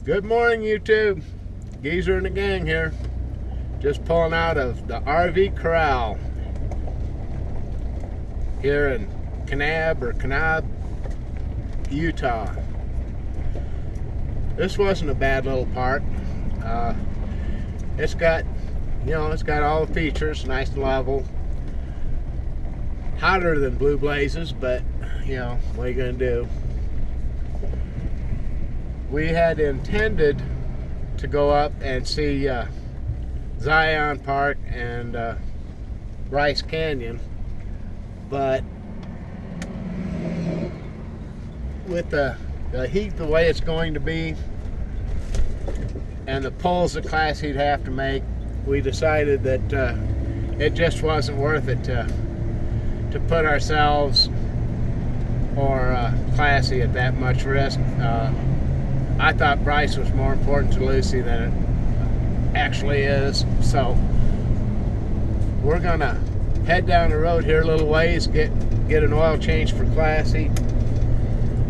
Good morning, YouTube. Geezer and the gang here. Just pulling out of the RV corral here in Kanab, Utah. This wasn't a bad little park. It's got all the features, nice and level. Hotter than Blue Blazes, but what are you gonna do? We had intended to go up and see Zion Park and Bryce Canyon, but with the heat the way it's going to be and the pulls the Class C'd have to make, we decided that it just wasn't worth it to put ourselves or Class C at that much risk. I thought Bryce was more important to Lucy than it actually is, so we're gonna head down the road here a little ways, get an oil change for Classy,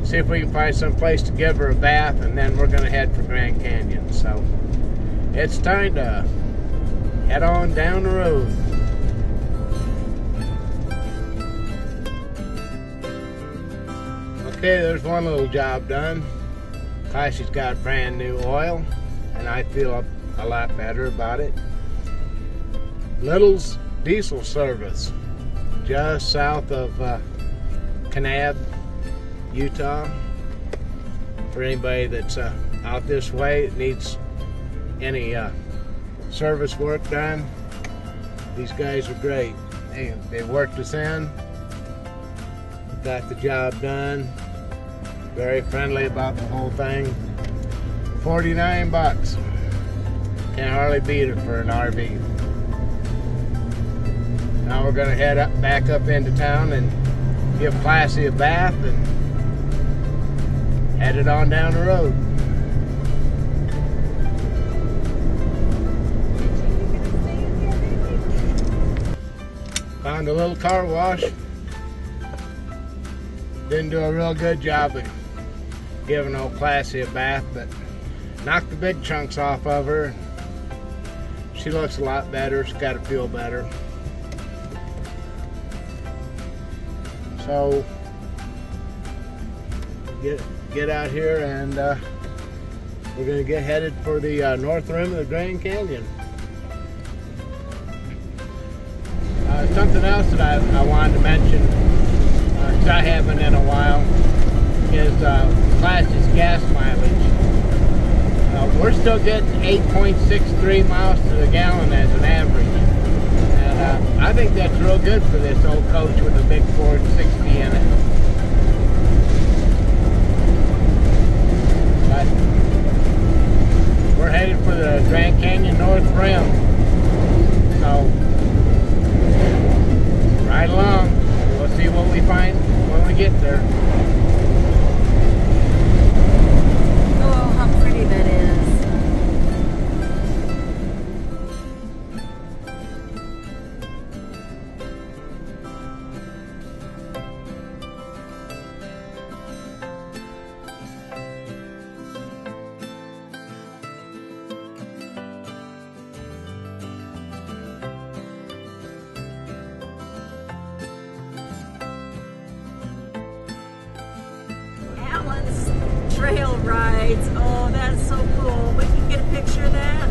see if we can find some place to give her a bath, and then we're gonna head for Grand Canyon. So it's time to head on down the road. Okay, there's one little job done. Classy's got brand new oil, and I feel a lot better about it. Little's Diesel Service, just south of Kanab, Utah. For anybody that's out this way that needs any service work done, these guys are great. They worked us in, got the job done. Very friendly about the whole thing. 49 bucks. Can't hardly beat it for an RV. Now we're gonna head back up into town and give Classy a bath and head it on down the road. Found a little car wash. Didn't do a real good job of giving old Classy a bath, but knocked the big chunks off of her. She looks a lot better. She's got to feel better. So get out here, and we're going to get headed for the north rim of the Grand Canyon. Something else that I wanted to mention, because I haven't in a while, is Classy's gas mileage. We're still getting 8.63 miles to the gallon as an average, and I think that's real good for this old coach with a big 460 in it. But we're headed for the Grand Canyon North Rim, so ride along. We'll see what we find when we get there. Oh, how pretty that is. Trail rides. Oh, that's so cool. We can get a picture of that.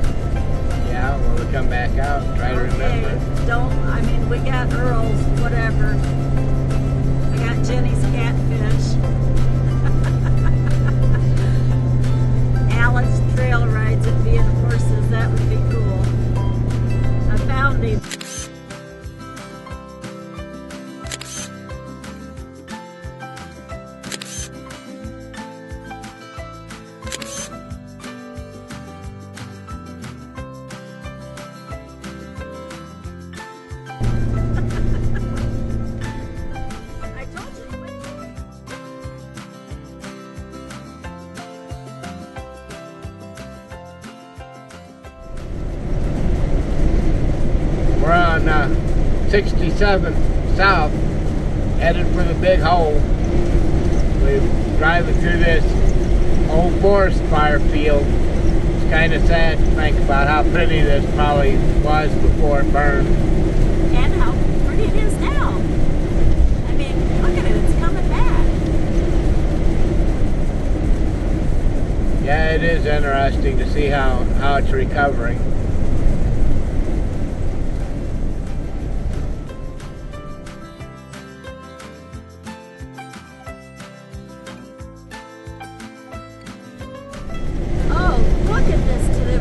Yeah, when we come back out, try to remember. We got Earl's, whatever. I got Jenny's catfish. Alan's trail rides and being horses, that would be cool. I found him. We're on 67 South, headed for the big hole. We're driving through this old forest fire field. It's kind of sad to think about how pretty this probably was before it burned. And how pretty it is now. I mean, look at it, it's coming back. Yeah, it is interesting to see how it's recovering.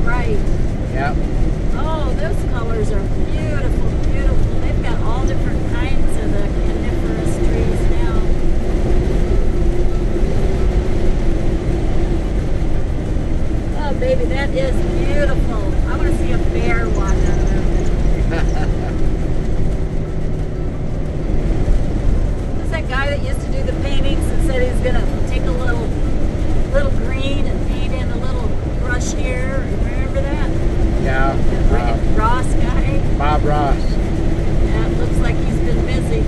Right. Yep. Oh, those colors are beautiful, beautiful. They've got all different kinds of the coniferous trees now. Oh, baby, that is beautiful. I want to see a bear walk out of there. Who's that guy that used to do the paintings and said he was going to take a little green and paint in a little brush here? Remember that? Yeah. Ross guy? Bob Ross. Yeah, it looks like he's been busy.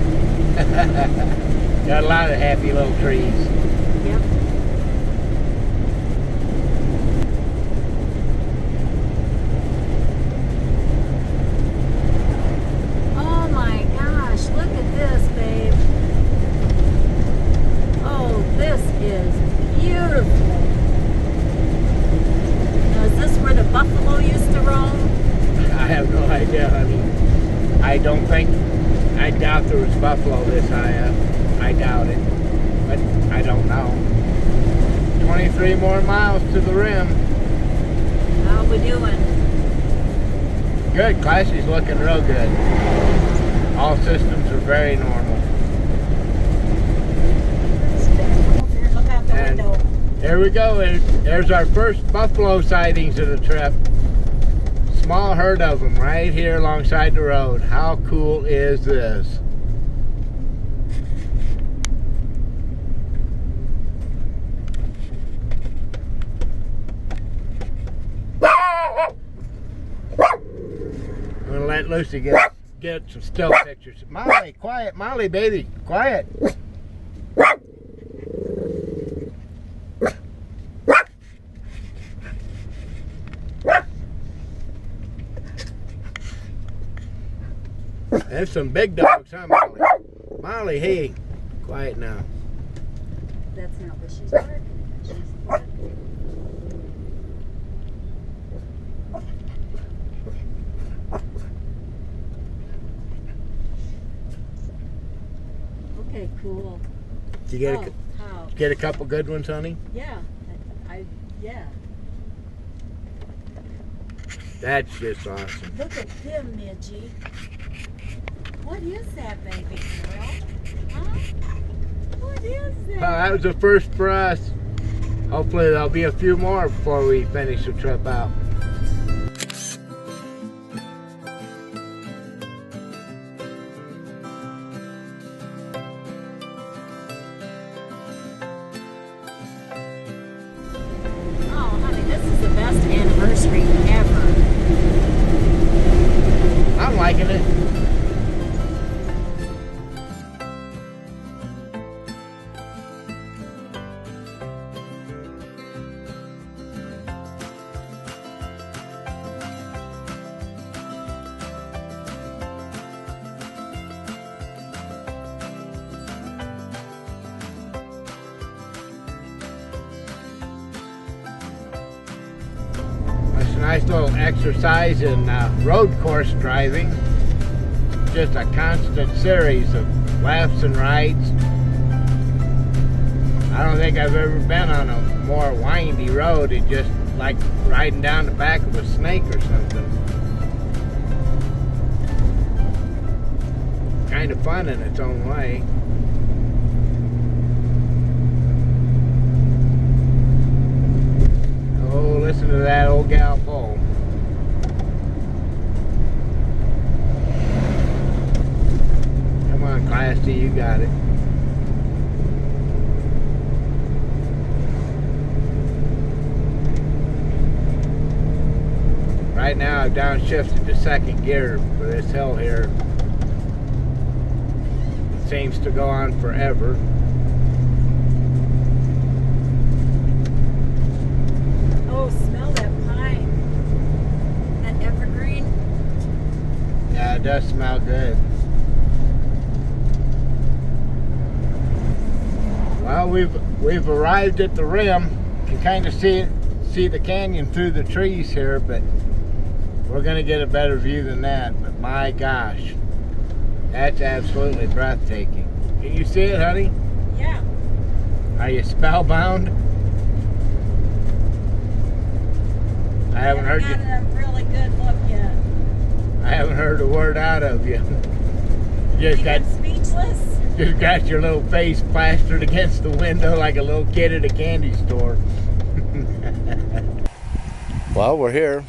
Got a lot of happy little trees. Yep. Oh my gosh, look at this, babe. Oh, this is beautiful. Now, is this where the buffalo used to roam? I have no idea, honey. I doubt there was buffalo this high up. I doubt it. But I don't know. 23 more miles to the rim. How we doing? Good. Classy's looking real good. All systems are very normal. Look out the window. There we go. There's our first buffalo sightings of the trip. Small herd of them right here alongside the road. How cool is this? I'm gonna let Lucy get some still pictures. Molly, quiet. Molly, baby, quiet. There's some big dogs, huh, Molly? Molly, hey, quiet now. That's not what she's barking at. She's barking. Okay, cool. Did you How? get a couple good ones, honey? Yeah. Yeah. That's just awesome. Look at him, Midgie. What is that, baby girl? Huh? What is that? That was the first for us. Hopefully there'll be a few more before we finish the trip out. Oh, honey, this is the best anniversary ever. I'm liking it. It's a nice little exercise in road course driving. Just a constant series of lefts and rights. I don't think I've ever been on a more windy road. It's just like riding down the back of a snake or something. Kind of fun in its own way. Oh, listen to that old gal pull. Come on, Classy, you got it. Right now I've downshifted to second gear for this hill here. It seems to go on forever. it does smell good. Well, we've arrived at the rim. You can kind of see the canyon through the trees here, but we're gonna get a better view than that. But my gosh, that's absolutely breathtaking. Can you see it, honey? Yeah. Are you spellbound? I haven't heard you. Got a really good look yet. I haven't heard a word out of you. Just got speechless. Just got your little face plastered against the window like a little kid at a candy store. Well, we're here.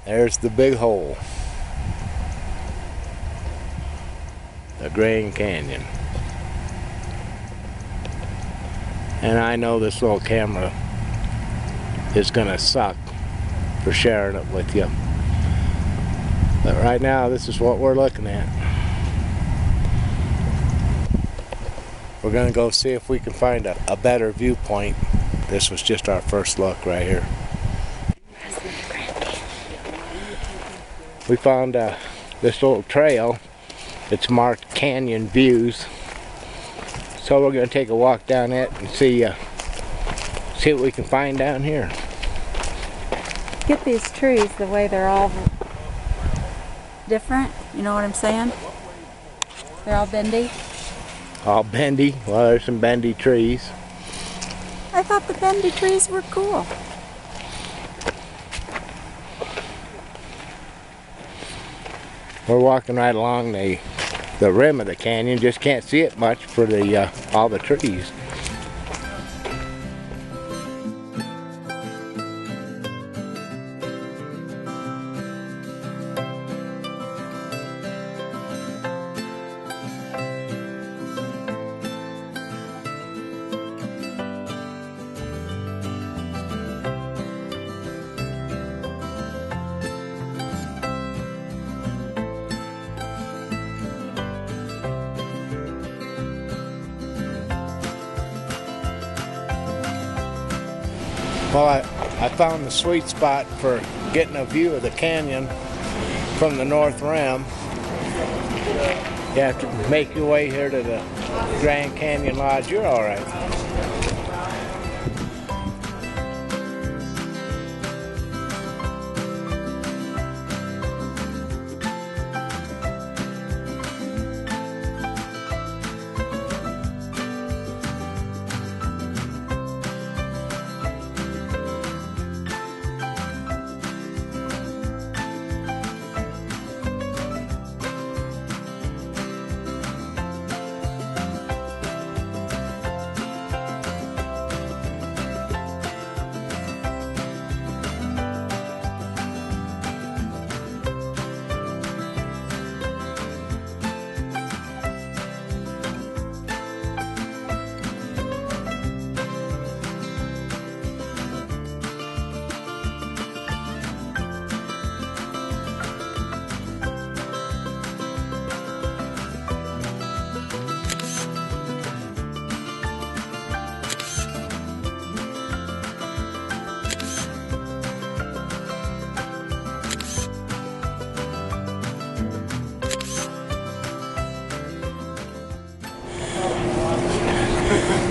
There's the big hole. The Grand Canyon. And I know this little camera is gonna suck for sharing it with you. But right now, this is what we're looking at. We're gonna go see if we can find a better viewpoint. This was just our first look right here. We found this little trail. It's marked Canyon Views. So we're gonna take a walk down it and see what we can find down here. Get these trees the way they're all different. You know what I'm saying? They're all bendy. All bendy. Well, there's some bendy trees. I thought the bendy trees were cool. We're walking right along the rim of the canyon. Just can't see it much for the all the trees. Well, I found the sweet spot for getting a view of the canyon from the North Rim. You have to make your way here to the Grand Canyon Lodge. You're all right.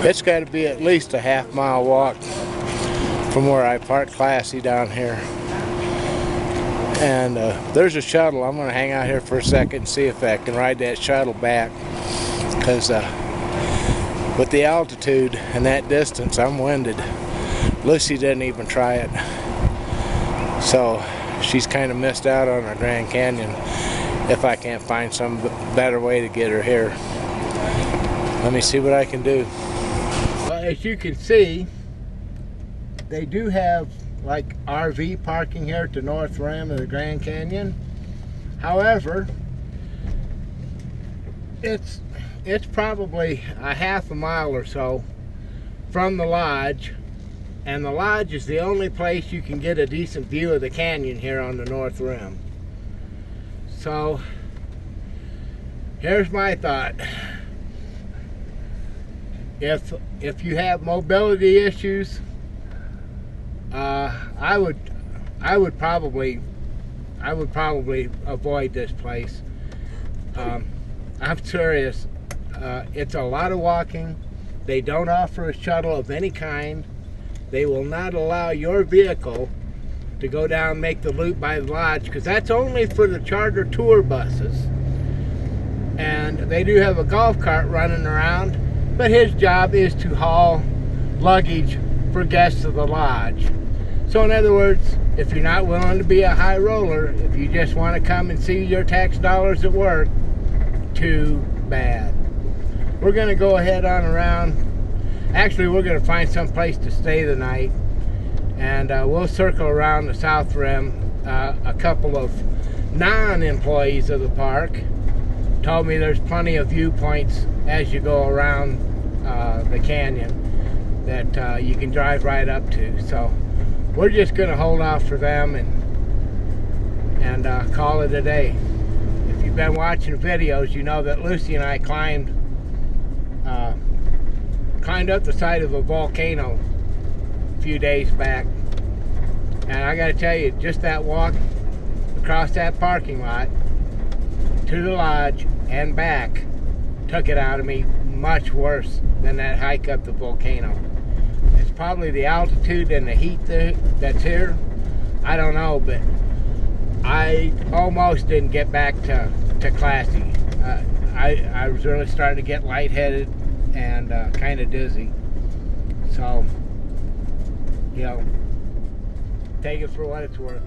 It's got to be at least a half-mile walk from where I parked Classy down here. And there's a shuttle. I'm going to hang out here for a second and see if I can ride that shuttle back. Because with the altitude and that distance, I'm winded. Lucy didn't even try it. So she's kind of missed out on our Grand Canyon if I can't find some better way to get her here. Let me see what I can do. Well, as you can see, they do have like RV parking here at the North Rim of the Grand Canyon. However, it's probably a half a mile or so from the lodge, and the lodge is the only place you can get a decent view of the canyon here on the North Rim. So here's my thought. If you have mobility issues, I would I would probably avoid this place. I'm serious. It's a lot of walking. They don't offer a shuttle of any kind. They will not allow your vehicle to go down and make the loop by the lodge, because that's only for the charter tour buses. And they do have a golf cart running around, but his job is to haul luggage for guests of the lodge. So in other words, if you're not willing to be a high roller, if you just want to come and see your tax dollars at work, too bad. We're going to go ahead on around. Actually, we're going to find some place to stay the night, and we'll circle around the South Rim. A couple of non-employees of the park told me there's plenty of viewpoints as you go around the canyon that you can drive right up to. So we're just going to hold off for them and call it a day. If you've been watching videos, you know that Lucy and I climbed up the side of a volcano a few days back, and I gotta tell you, just that walk across that parking lot to the lodge and back took it out of me much worse than that hike up the volcano. It's probably the altitude and the heat that's here, I don't know, but I almost didn't get back to Classy. I was really starting to get lightheaded and kind of dizzy. So, you know, take it for what it's worth.